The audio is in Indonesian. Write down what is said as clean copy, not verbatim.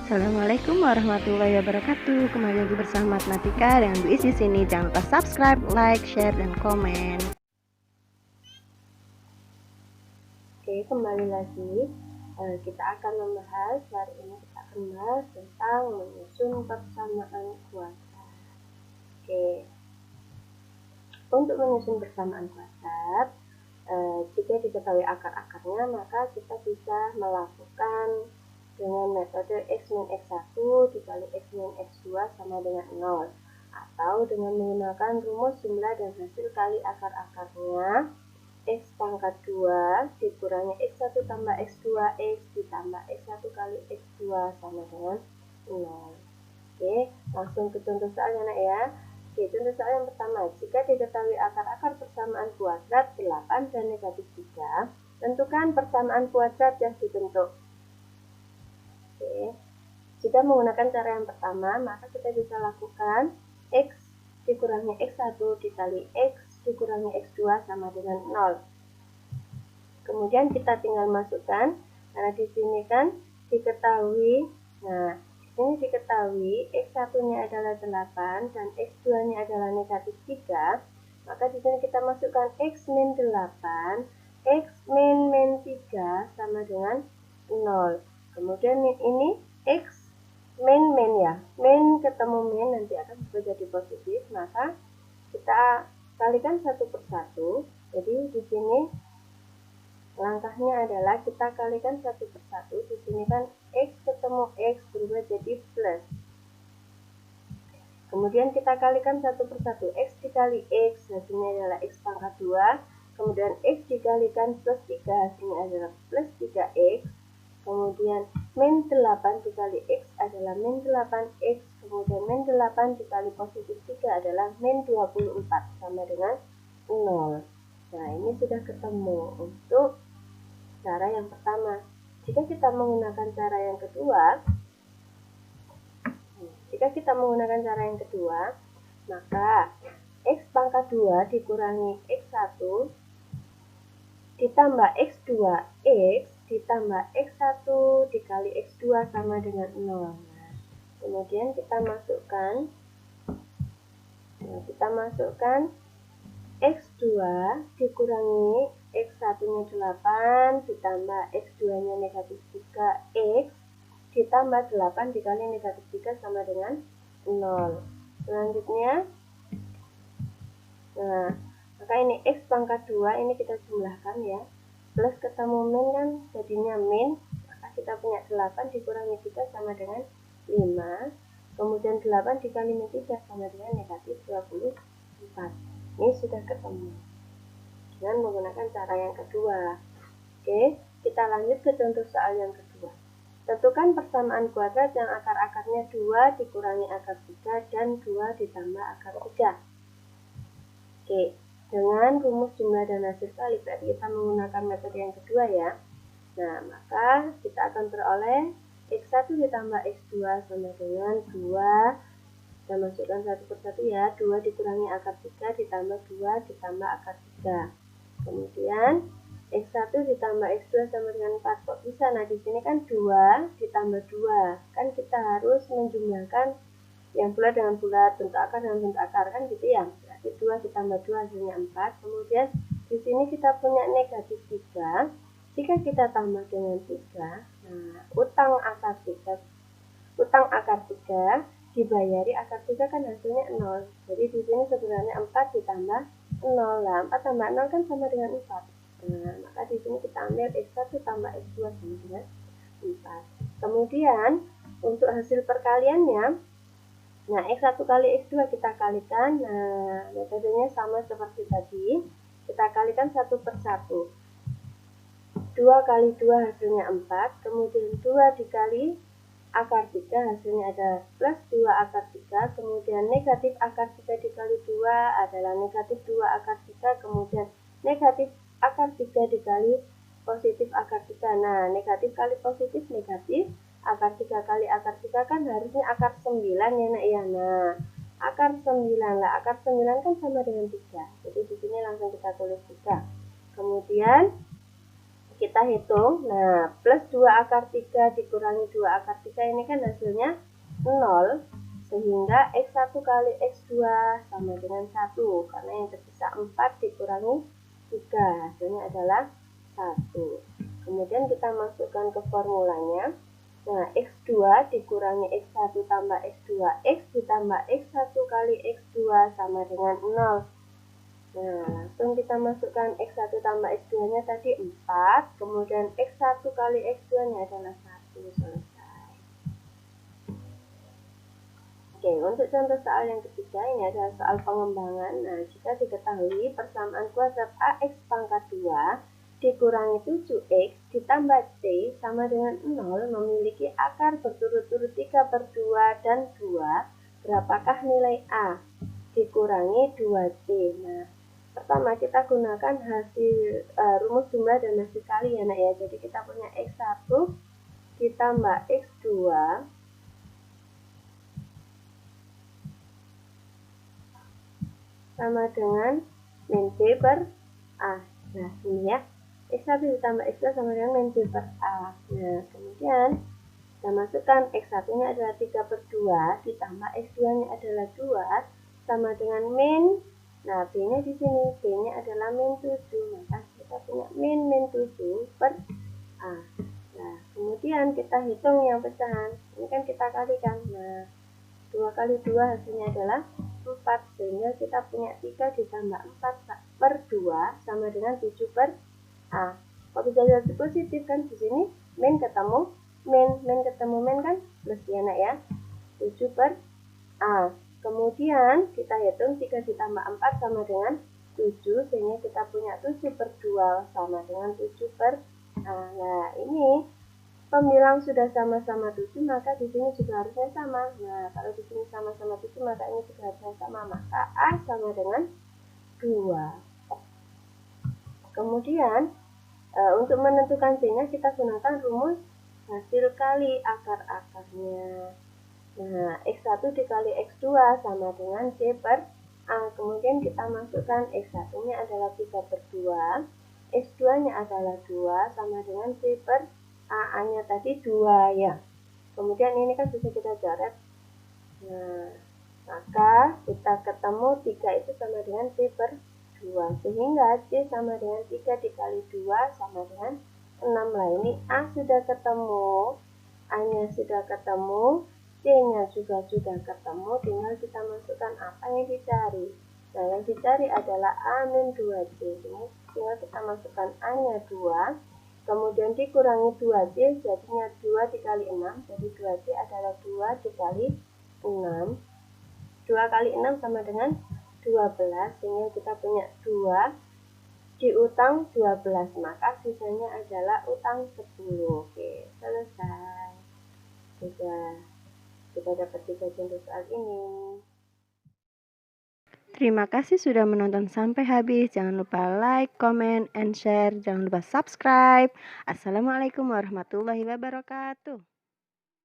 Assalamualaikum warahmatullahi wabarakatuh. Kembali lagi bersama Matematika dengan Bu Is di sini. Jangan lupa subscribe, like, share, dan komen. Oke, kembali lagi. Kita akan membahas, hari ini kita akan membahas tentang menyusun persamaan kuadrat. Oke, untuk menyusun persamaan kuadrat, jika diketahui akar-akarnya, maka kita bisa melakukan dengan metode X min X1 dikali X min X2 sama dengan 0, atau dengan menggunakan rumus jumlah dan hasil kali akar-akarnya X pangkat 2 dikurangi X1 tambah X2 X ditambah X1 kali X2 sama dengan 0. Oke, langsung ke contoh soalnya nak ya. Oke, contoh soal yang pertama, jika diketahui akar-akar persamaan kuadrat 8 dan negatif 3, tentukan persamaan kuadrat yang dibentuk. Oke, jika menggunakan cara yang pertama, maka kita bisa lakukan X dikurangi X1 dikali X dikurangi X2 sama dengan 0. Kemudian kita tinggal masukkan, karena di sini kan diketahui, nah ini diketahui X1-nya adalah 8 dan X2-nya adalah negatif 3, maka di sini kita masukkan X min 8, X min 3 sama dengan 0. Kemudian ini X min ya, min ketemu min nanti akan berubah jadi positif, maka kita kalikan satu per satu. Jadi di sini langkahnya adalah kita kalikan satu per satu. Di sini kan X ketemu X berubah jadi plus. Kemudian kita kalikan satu per satu. X dikali X hasilnya adalah X pangkat 2. Kemudian X dikalikan plus 3 hasilnya adalah plus 3X. Kemudian min 8 dikali X adalah min 8X. Kemudian min 8 dikali positif 3 adalah min 24 sama dengan 0. Nah, ini sudah ketemu untuk cara yang pertama. Jika kita menggunakan cara yang kedua, maka X pangkat 2 dikurangi X1 ditambah X2X ditambah X1 dikali X2 sama dengan 0. Nah, kemudian kita masukkan X2 dikurangi X1-nya 8 ditambah X2-nya negatif 3X ditambah 8 dikali negatif 3 sama dengan 0. Selanjutnya, nah, maka ini X pangkat 2 ini kita jumlahkan ya. Plus ketemu min kan jadinya min, maka kita punya 8 dikurangi 3 sama dengan 5. Kemudian 8 dikali min 3 sama dengan negatif 24. Ini sudah ketemu dengan menggunakan cara yang kedua. Oke, kita lanjut ke contoh soal yang kedua. Tentukan persamaan kuadrat yang akar-akarnya 2 dikurangi akar 3 dan 2 ditambah akar 3. Oke, dengan rumus jumlah dan hasil kali, berarti kita menggunakan metode yang kedua ya. Nah, maka kita akan peroleh X1 ditambah X2 sama dengan 2. Kita masukkan satu per satu ya, 2 dikurangi akar 3 ditambah 2 ditambah akar 3. Kemudian X1 ditambah X2 sama dengan 4. Kok bisa? Nah, di sini kan 2 ditambah 2. Kan kita harus menjumlahkan yang bulat dengan bulat, bentuk akar dengan bentuk akar, kan gitu ya. Berarti 2 ditambah 2 hasilnya 4. Kemudian di sini kita punya negatif 3. Jika kita tambah dengan 3, nah, utang akar 3 dibayari akar 3 kan hasilnya 0. Jadi di sini sebenarnya 4 ditambah 0. Lah, 4 tambah 0 kan sama dengan 4. Nah, maka di sini kita ambil X1 tambah X2 sama dengan 4. Kemudian untuk hasil perkaliannya, nah, X1 kali X2 kita kalikan. Nah, metodenya sama seperti tadi. Kita kalikan satu per satu. 2 kali 2 hasilnya 4. Kemudian 2 dikali akar 3 hasilnya ada plus 2 akar 3. Kemudian negatif akar 3 dikali 2 adalah negatif 2 akar 3. Kemudian negatif akar 3 dikali positif akar 3. Nah, negatif kali positif negatif. Akar 3 kali akar 3 kan harusnya akar 9 ya nak ya. Nah, akar 9 lah, akar 9 kan sama dengan 3. Jadi di sini langsung kita tulis 3. Kemudian kita hitung. Nah, plus 2 akar 3 dikurangi 2 akar 3 ini kan hasilnya 0. Sehingga X1 kali X2 sama dengan 1. Karena yang tersisa 4 dikurangi 3. Hasilnya adalah 1. Kemudian kita masukkan ke formulanya. Nah, X2 dikurangi X1 tambah X2. X ditambah X1 kali X2 sama dengan 0. Nah, langsung kita masukkan X1 tambah X2-nya tadi 4. Kemudian X1 kali X2-nya adalah 1. Selesai. Oke, untuk contoh soal yang ketiga, ini adalah soal pengembangan. Nah, jika diketahui persamaan kuadrat AX pangkat 2 dikurangi 7X ditambah C sama dengan 0 memiliki akar berturut-turut 3/2 dan 2, berapakah nilai A? Dikurangi 2C. Nah, pertama kita gunakan hasil rumus jumlah dan hasil kali ya nak ya. Jadi kita punya X1 ditambah X2 sama dengan min B per A. Nah, ini ya. X1 ditambah X2 sama dengan min B per A. Nah, kemudian kita masukkan X1-nya adalah 3/2 ditambah X2-nya adalah 2 sama dengan min. Nah, B-nya di sini, B-nya adalah min 7. Maka kita punya min 7 per A. Nah, kemudian kita hitung yang pecahan. Ini kan kita kalikan. Nah, 2 kali 2 hasilnya adalah 4. Sehingga kita punya 3 ditambah 4/2 sama dengan 7 per A. Kok bisa jadi positif kan? Di sini min ketemu min ketemu min kan plus ya nak ya. 7 per A. Kemudian kita hitung 3 ditambah 4 sama dengan 7. Sehingga kita punya 7/2 sama dengan 7 per A. Nah, ini pembilang sudah sama-sama 7, maka di sini juga harusnya sama. Nah, kalau di sini sama-sama 7, maka ini juga harusnya sama. Maka A sama dengan 2. Kemudian, untuk menentukan C-nya kita gunakan rumus hasil kali akar-akarnya. Nah, X1 dikali X2 sama dengan C per A. Kemudian kita masukkan X1-nya adalah 3/2, X2-nya adalah 2 sama dengan C per A-nya tadi 2 ya. Kemudian ini kan bisa kita coret. Nah, maka kita ketemu 3 itu sama dengan C per 2. Sehingga C sama dengan 3 dikali 2 sama dengan 6. Lah, ini A sudah ketemu, A-nya sudah ketemu, C-nya juga sudah ketemu. Tinggal kita masukkan apa yang dicari. Nah, yang dicari adalah A-2C. Tinggal kita masukkan A-nya 2. Kemudian dikurangi 2C, jadinya 2 dikali 6. Jadi 2C adalah 2 dikali 6. 2 kali 6 sama dengan 12, sehingga kita punya 2 diutang 12, maka sisanya adalah utang 10. Oke, selesai. Sudah kita dapat 3 contoh soal ini. Terima kasih sudah menonton sampai habis. Jangan lupa like, comment, and share. Jangan lupa subscribe. Assalamualaikum warahmatullahi wabarakatuh.